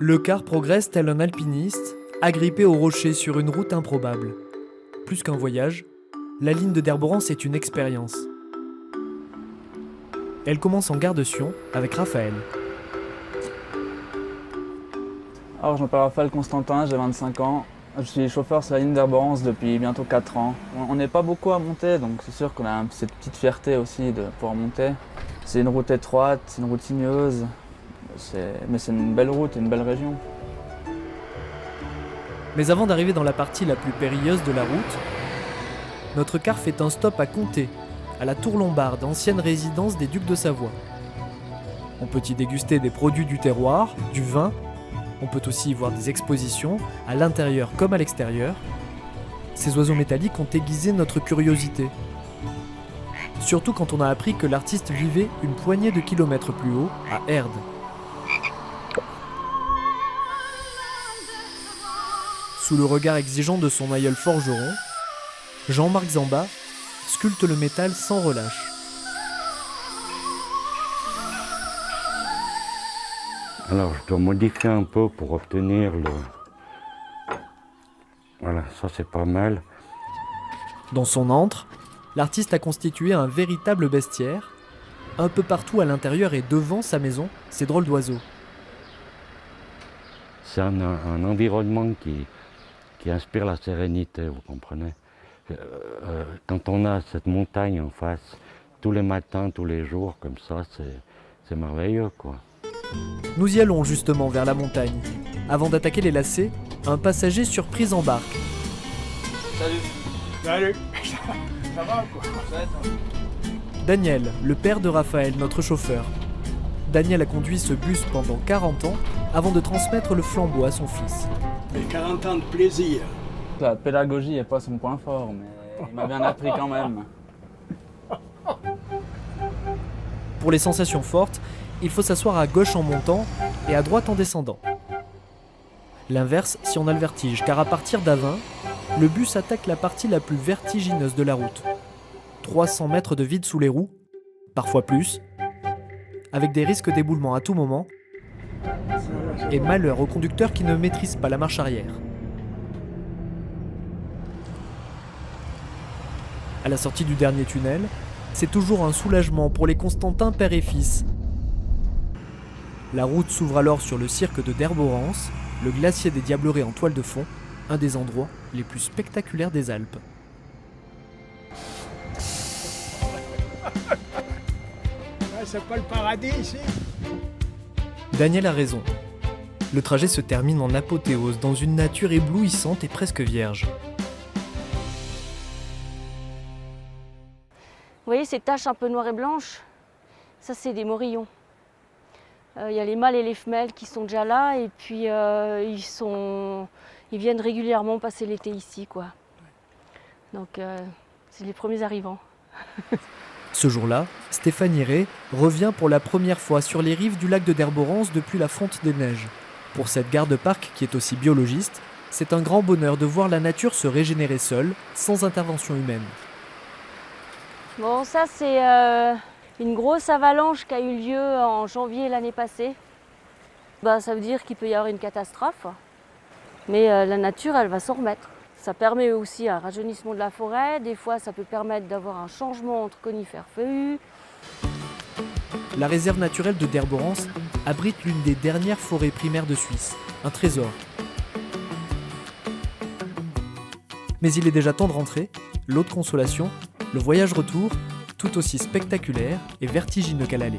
Le car progresse tel un alpiniste, agrippé au rocher sur une route improbable. Plus qu'un voyage, la ligne de Derborance est une expérience. Elle commence en gare de Sion avec Raphaël. Alors, je m'appelle Raphaël Constantin, j'ai 25 ans. Je suis chauffeur sur la ligne d'Herborance depuis bientôt 4 ans. On n'est pas beaucoup à monter, donc c'est sûr qu'on a cette petite fierté aussi de pouvoir monter. C'est une route étroite, c'est une route sinueuse, mais c'est une belle route et une belle région. Mais avant d'arriver dans la partie la plus périlleuse de la route, notre car fait un stop à Comté, à la Tour Lombarde, ancienne résidence des ducs de Savoie. On peut y déguster des produits du terroir, du vin. On peut aussi y voir des expositions, à l'intérieur comme à l'extérieur. Ces oiseaux métalliques ont aiguisé notre curiosité. Surtout quand on a appris que l'artiste vivait une poignée de kilomètres plus haut, à Erde. Sous le regard exigeant de son aïeul forgeron, Jean-Marc Zamba sculpte le métal sans relâche. Alors je dois modifier un peu pour obtenir le... Voilà, ça c'est pas mal. Dans son antre, l'artiste a constitué un véritable bestiaire. Un peu partout à l'intérieur et devant sa maison, ces drôles d'oiseaux. C'est un environnement qui inspire la sérénité, vous comprenez. Quand on a cette montagne en face, tous les matins, tous les jours, comme ça, c'est merveilleux, quoi. Nous y allons justement vers la montagne. Avant d'attaquer les lacets, un passager surprise embarque. Salut. Salut. Ça va quoi? Daniel, le père de Raphaël, notre chauffeur. Daniel a conduit ce bus pendant 40 ans avant de transmettre le flambeau à son fils. Mais 40 ans de plaisir. La pédagogie n'est pas son point fort, mais il m'a bien appris quand même. Pour les sensations fortes, il faut s'asseoir à gauche en montant et à droite en descendant. L'inverse si on a le vertige, car à partir d'Avin, le bus attaque la partie la plus vertigineuse de la route. 300 mètres de vide sous les roues, parfois plus, avec des risques d'éboulement à tout moment, et malheur aux conducteurs qui ne maîtrisent pas la marche arrière. À la sortie du dernier tunnel, c'est toujours un soulagement pour les Constantins père et fils. La route s'ouvre alors sur le cirque de Derborance, le glacier des Diablerets en toile de fond, un des endroits les plus spectaculaires des Alpes. C'est pas le paradis ici. Daniel a raison. Le trajet se termine en apothéose dans une nature éblouissante et presque vierge. Vous voyez ces taches un peu noires et blanches? Ça, c'est des morillons. Il y a les mâles et les femelles qui sont déjà là et puis ils viennent régulièrement passer l'été ici, quoi. Donc c'est les premiers arrivants. Ce jour-là, Stéphanie Rey revient pour la première fois sur les rives du lac de Derborance depuis la fonte des neiges. Pour cette garde-parc qui est aussi biologiste, c'est un grand bonheur de voir la nature se régénérer seule, sans intervention humaine. Bon, ça c'est une grosse avalanche qui a eu lieu en janvier l'année passée. Ça veut dire qu'il peut y avoir une catastrophe, mais la nature, elle va s'en remettre. Ça permet aussi un rajeunissement de la forêt. Des fois, ça peut permettre d'avoir un changement entre conifères feuillus. La réserve naturelle de Derborance abrite l'une des dernières forêts primaires de Suisse, un trésor. Mais il est déjà temps de rentrer. L'eau de consolation, le voyage retour, tout aussi spectaculaire et vertigineux qu'à l'aller.